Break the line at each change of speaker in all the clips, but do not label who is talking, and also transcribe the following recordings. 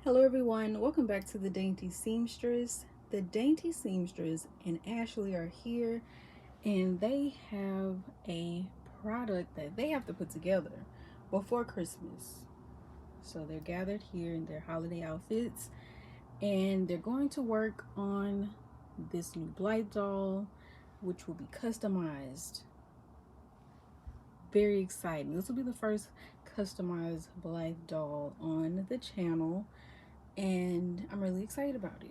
Hello everyone, welcome back to the Dainty Seamstress. The Dainty Seamstress and Ashley are here and they have a product that they have to put together before Christmas. So they're gathered here in their holiday outfits and they're going to work on this new Blythe doll, which will be customized. Very exciting. This will be the first customized Blythe doll on the channel and I'm really excited about it.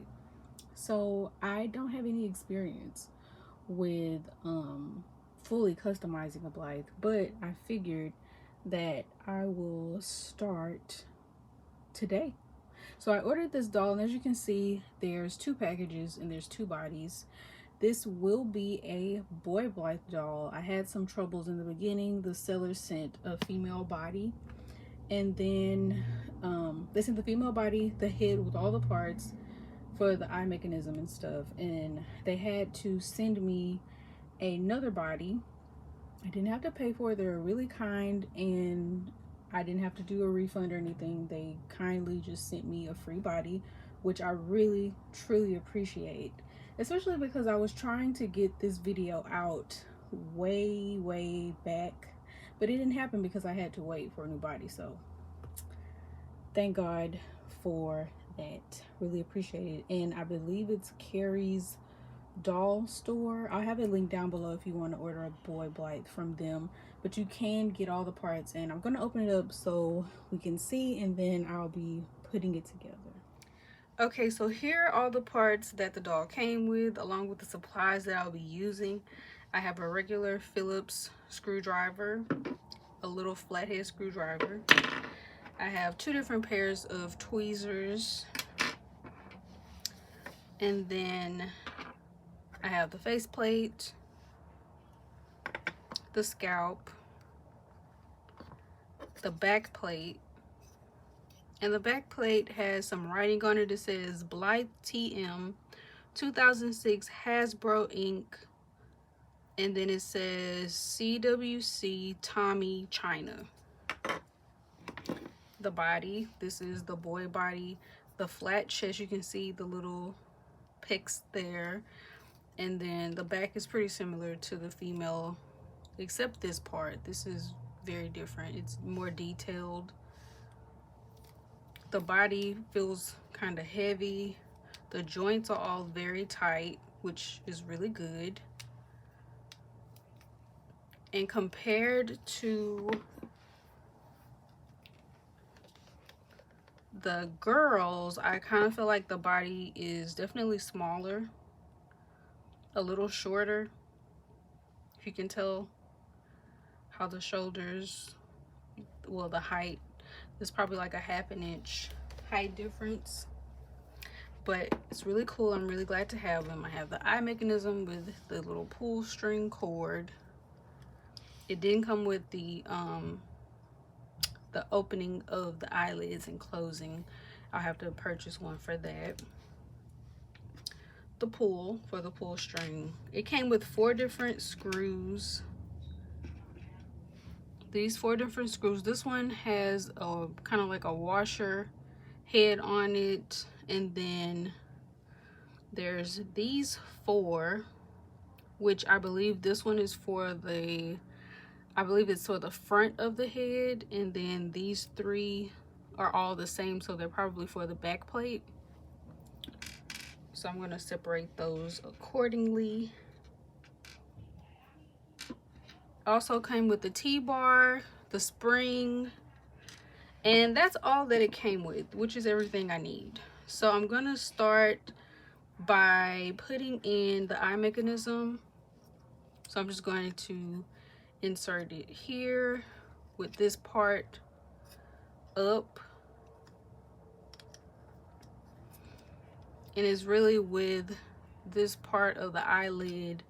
So I don't have any experience with fully customizing a Blythe, but I figured that I will start today. So I ordered this doll, and as you can see, there's two packages and there's two bodies. This will be a boy Blythe doll. I had some troubles in the beginning. The seller sent a female body, and then they sent the female body, the head with all the parts for the eye mechanism and stuff, and they had to send me another body. I didn't have to pay for it. They were really kind, and I didn't have to do a refund or anything. They kindly just sent me a free body, which I really truly appreciate, especially because I was trying to get this video out way back, but it didn't happen because I had to wait for a new body. So thank God for that. Really appreciate it. And I believe it's Kary's doll store. I'll have it linked down below if you want to order a boy Blythe from them, but you can get all the parts, and I'm going to open it up so we can see, and then I'll be putting it together. Okay, so here are all the parts that the doll came with, along with the supplies that I'll be using. I have a regular Phillips screwdriver, a little flathead screwdriver. I have two different pairs of tweezers, and then I have the faceplate, the scalp, the back plate, and the back plate has some writing on it. It says Blythe TM 2006 Hasbro Inc. And then it says CWC Tommy China. The body, this is the boy body, the flat chest, you can see the little pecs there, and then the back is pretty similar to the female except this part. This is very different, it's more detailed. The body feels kind of heavy. The joints are all very tight, which is really good. And compared to the girls, I kind of feel like the body is definitely smaller, a little shorter. If you can tell how the shoulders, well, the height is probably like a ½ an inch height difference, but it's really cool. I'm really glad to have them. I have the eye mechanism with the little pull string cord. It didn't come with the opening of the eyelids and closing. I'll have to purchase one for that. The pull for the pull string. It came with 4 different screws. These 4 different screws. This one has a kind of like a washer head on it, and then there's these 4, which I believe this one is for the, I believe it's for the front of the head, and then these 3 are all the same, so they're probably for the back plate. So I'm going to separate those accordingly. Also came with the T-bar, the spring, and that's all that it came with, which is everything I need. So I'm going to start by putting in the eye mechanism. So I'm just going to insert it here with this part up, and it's really with this part of the eyelid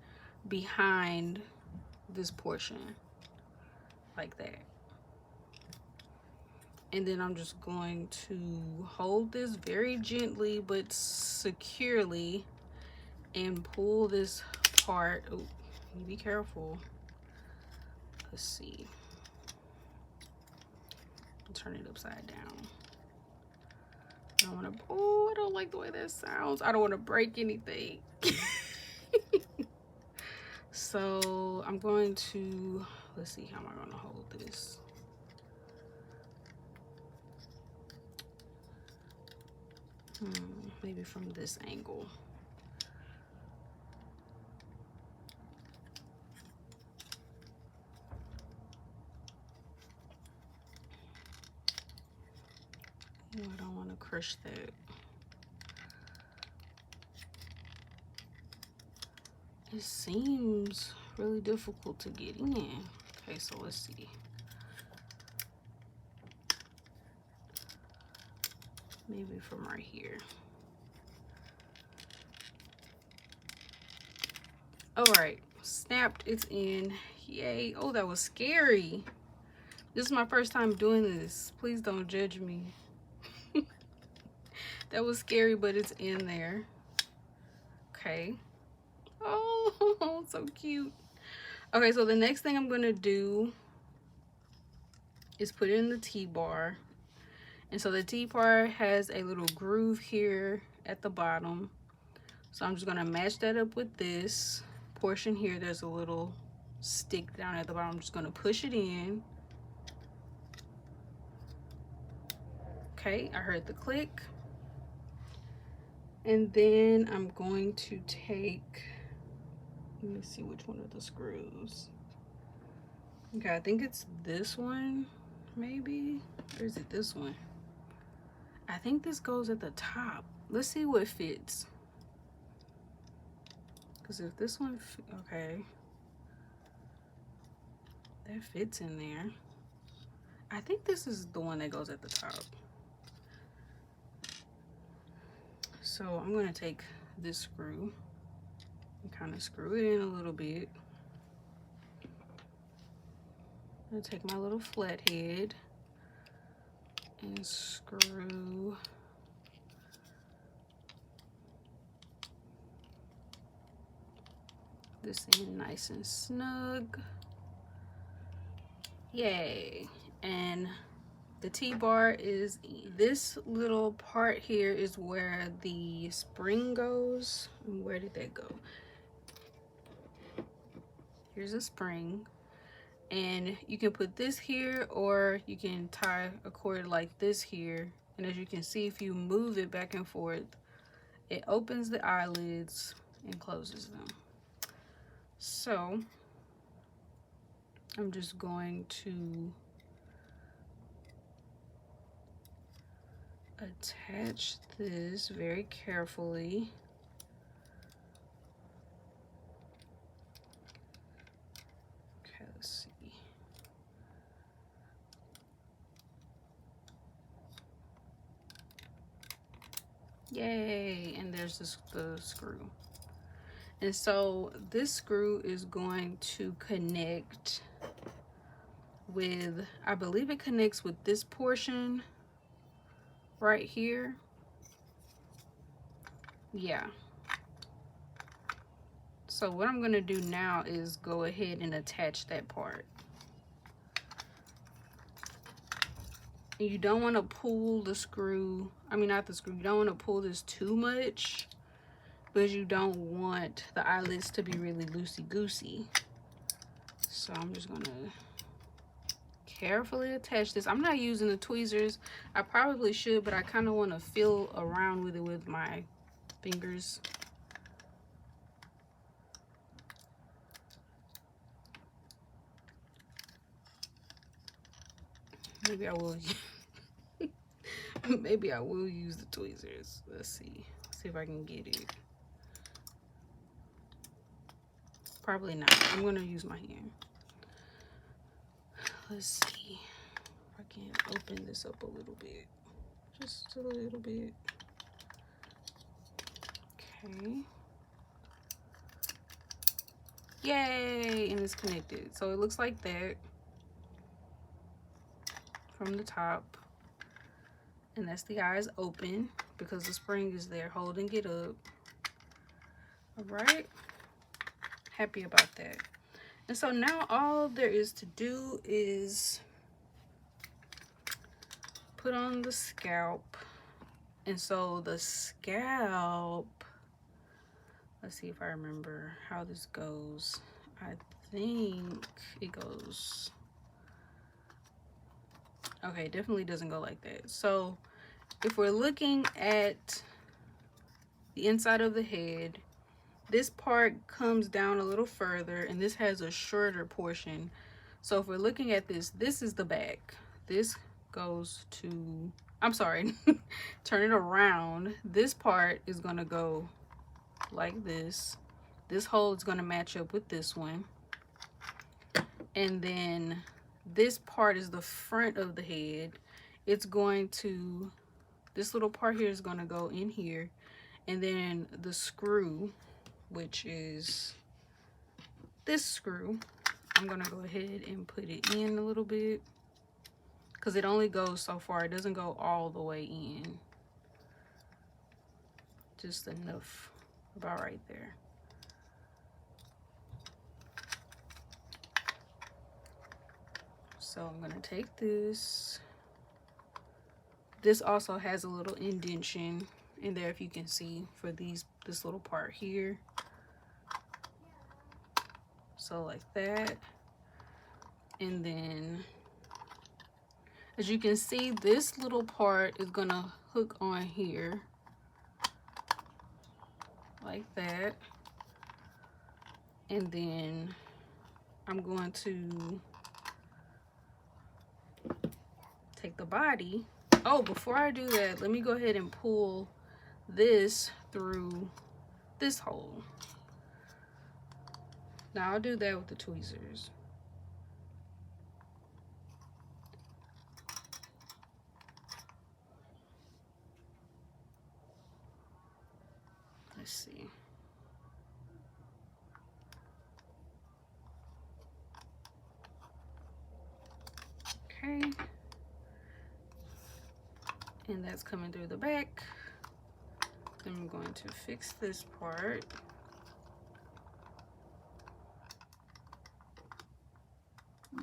behind this portion, like that. And then I'm just going to hold this very gently but securely and pull this part. Oh, be careful. Let's see. Turn it upside down. don't want to, oh, I don't like the way that sounds. I don't want to break anything. So I'm going to, let's see, how am I going to hold this? Maybe from this angle. Oh, I don't want to crush that. It seems really difficult to get in. Okay, so let's see. Maybe from right here. All right, snapped, it's in. Yay. Oh, that was scary. This is my first time doing this. Please don't judge me. That was scary, but it's in there. Okay. Oh, so cute. Okay, so the next thing I'm gonna do is put it in the T-bar. And so the T-bar has a little groove here at the bottom. So I'm just gonna match that up with this portion here. There's a little stick down at the bottom. I'm just gonna push it in. Okay, I heard the click. And then I'm going to take, let me see which one of the screws. Okay, I think it's this one, maybe, or is it this one? I think this goes at the top. Let's see what fits. Because if this one, okay, that fits in there. I think this is the one that goes at the top. So I'm gonna take this screw and kind of screw it in a little bit. I'm gonna take my little flathead and screw this in nice and snug. Yay. And the T-bar is, this little part here is where the spring goes. Where did that go? Here's a spring. And you can put this here, or you can tie a cord like this here. And as you can see, if you move it back and forth, it opens the eyelids and closes them. So I'm just going to attach this very carefully. Okay, let's see. Yay, and there's the screw. And so this screw is going to connect with, I believe it connects with this portion right here. Yeah. So what I'm gonna do now is go ahead and attach that part. And you don't want to pull the screw, I mean not the screw, you don't want to pull this too much, because you don't want the eyelids to be really loosey-goosey. So I'm just gonna carefully attach this. I'm not using the tweezers. I probably should, but I kind of want to feel around with it with my fingers. Maybe I will. Maybe I will use the tweezers. Let's see. See if I can get it. Probably not. I'm gonna use my hand. Let's see if I can open this up a little bit. Just a little bit. Okay. Yay! And it's connected. So it looks like that from the top. And that's the eyes open because the spring is there holding it up. All right. Happy about that. And so now all there is to do is put on the scalp. And so the scalp, let's see if I remember how this goes. I think it goes, okay, definitely doesn't go like that. So if we're looking at the inside of the head, this part comes down a little further and this has a shorter portion. So if we're looking at this, this is the back. This goes to, I'm sorry, turn it around. This part is gonna go like this. This hole is gonna match up with this one. And then this part is the front of the head. It's going to, this little part here is gonna go in here. And then the screw, which is this screw, I'm gonna go ahead and put it in a little bit because it only goes so far. It doesn't go all the way in. Just enough, about right there. So I'm gonna take this. This also has a little indentation in there, if you can see, for this little part here. So like that. And then as you can see, this little part is gonna hook on here like that. And then I'm going to take the body. Oh, before I do that, let me go ahead and pull this through this hole. Now I'll do that with the tweezers. Let's see. Okay. And that's coming through the back. Then I'm going to fix this part.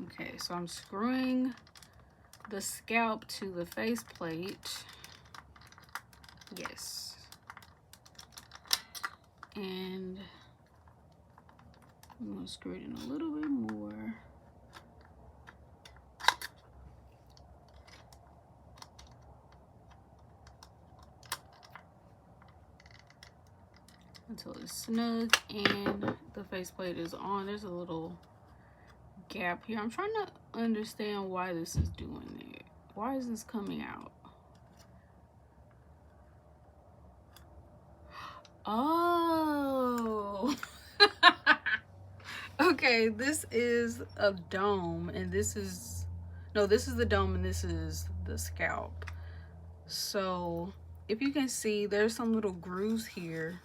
Okay, so I'm screwing the scalp to the faceplate. Yes. And I'm gonna screw it in a little bit more. Until it's snug and the faceplate is on. There's a little gap here. I'm trying to understand why this is doing it. Why is this coming out? Oh. Okay, this is a dome and this is, no, this is the dome and this is the scalp. So if you can see, there's some little grooves here,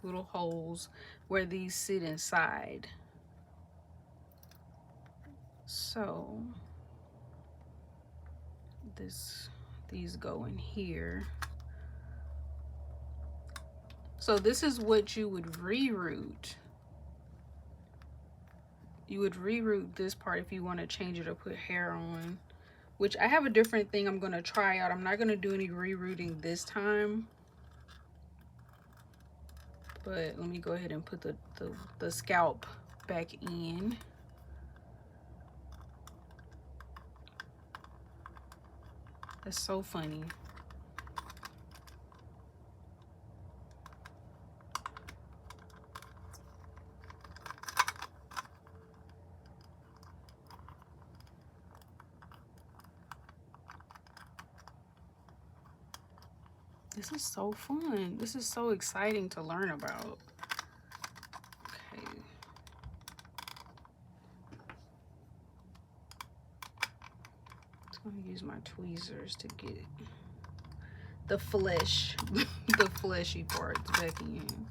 little holes where these sit inside. So these go in here. So this is what you would reroute. You would reroute this part if you want to change it or put hair on, which I have a different thing I'm going to try out. I'm not going to do any rerouting this time. But let me go ahead and put the scalp back in. That's so funny. This is so fun. This is so exciting to learn about. Okay. I'm gonna use my tweezers to get the flesh, the fleshy parts back in,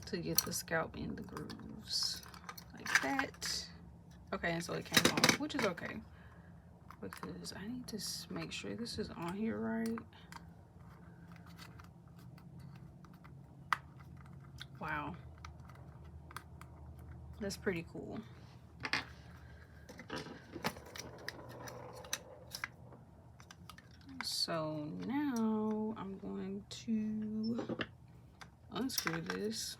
to get the scalp in the grooves like that. Okay, and so it came off, which is okay, because I need to make sure this is on here right. Wow, that's pretty cool. So now I'm going unscrew this.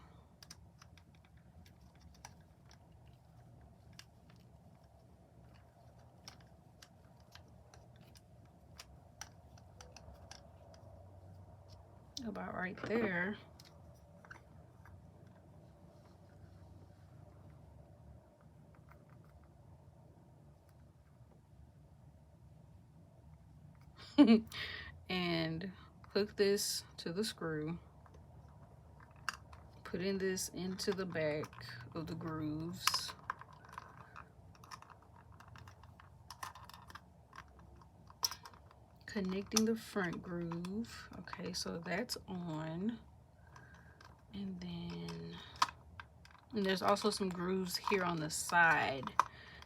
About right there. And hook this to the screw. Putting this into the back of the grooves. Connecting the front groove. Okay, so that's on. And there's also some grooves here on the side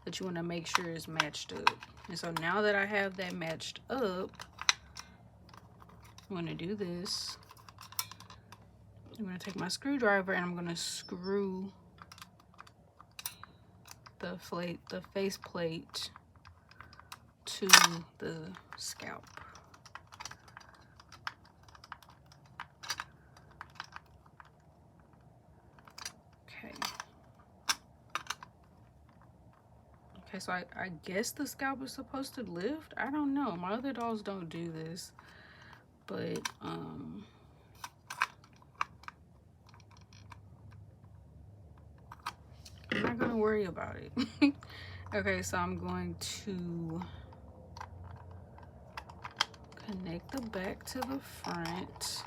that you want to make sure is matched up. And so now that I have that matched up, I'm going to do this. I'm going to take my screwdriver and I'm going to screw the face plate to the scalp. Okay, so I guess the scalp is supposed to lift. I don't know. My other dolls don't do this. But, I'm not going to worry about it. Okay, so I'm going to connect the back to the front.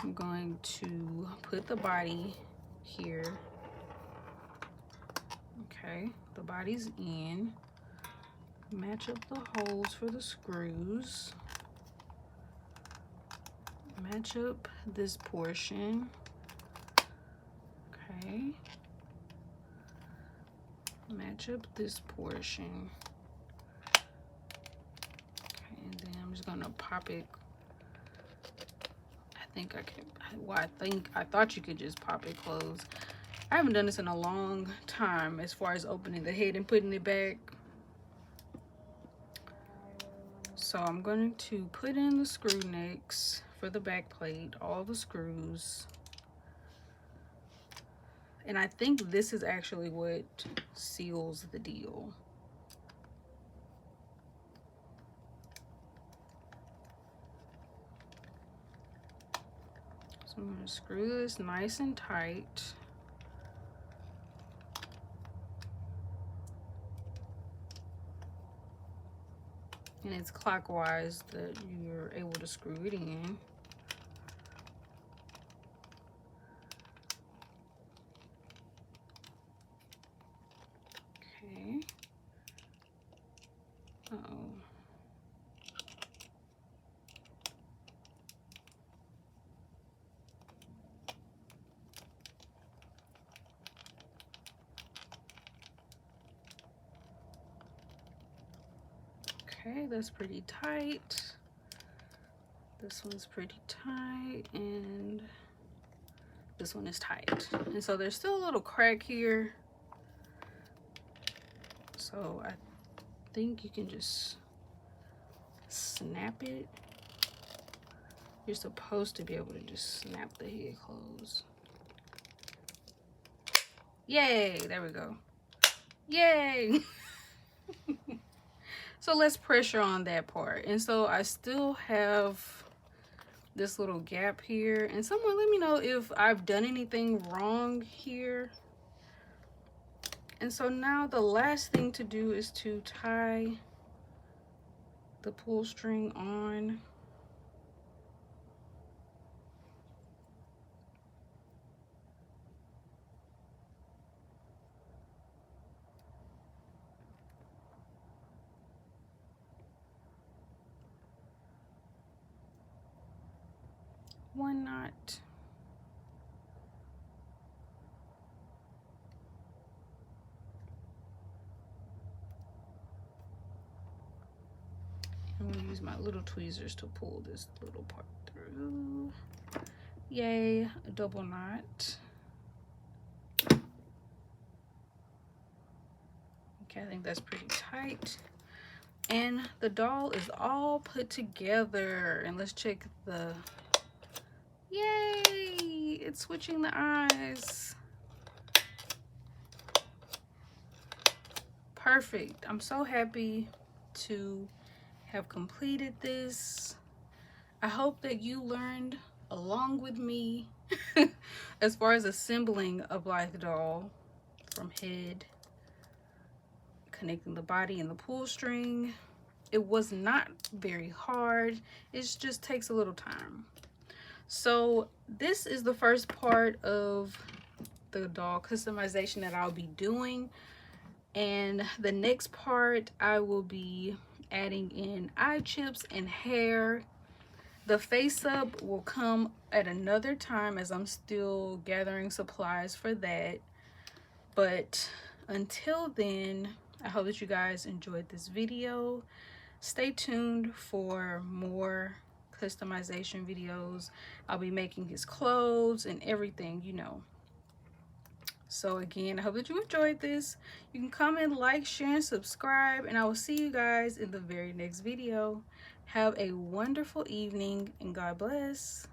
I'm going to put the body here. Okay, the body's in. Match up the holes for the screws. Match up this portion. Okay. Match up this portion. Okay, and then I'm just gonna pop it. I think I can, well, I thought you could just pop it closed. I haven't done this in a long time as far as opening the head and putting it back. So I'm going to put in the screw necks for the back plate, all the screws. And I think this is actually what seals the deal. So I'm going to screw this nice and tight. And it's clockwise that you're able to screw it in. Okay. Uh-oh. Okay, that's pretty tight. This one's pretty tight, and this one is tight. And so there's still a little crack here. So I think you can just snap it. You're supposed to be able to just snap the head closed. Yay, there we go. Yay. So let's pressure on that part. And so I still have this little gap here. And someone let me know if I've done anything wrong here. And so now the last thing to do is to tie the pull string on. One knot. I'm gonna use my little tweezers to pull this little part through. Yay, a double knot. Okay, I think that's pretty tight. And the doll is all put together. And let's check the, yay, not switching the eyes. Perfect. I'm so happy to have completed this. I hope that you learned along with me as far as assembling a Blythe doll from head, connecting the body and the pull string. It was not very hard. It just takes a little time. So this is the first part of the doll customization that I'll be doing. And the next part, I will be adding in eye chips and hair. The face up will come at another time as I'm still gathering supplies for that. But until then, I hope that you guys enjoyed this video. Stay tuned for more customization videos. I'll be making his clothes and everything, you know. So again, I hope that you enjoyed this. You can comment, like, share, and subscribe, and I will see you guys in the very next video. Have a wonderful evening, and God bless.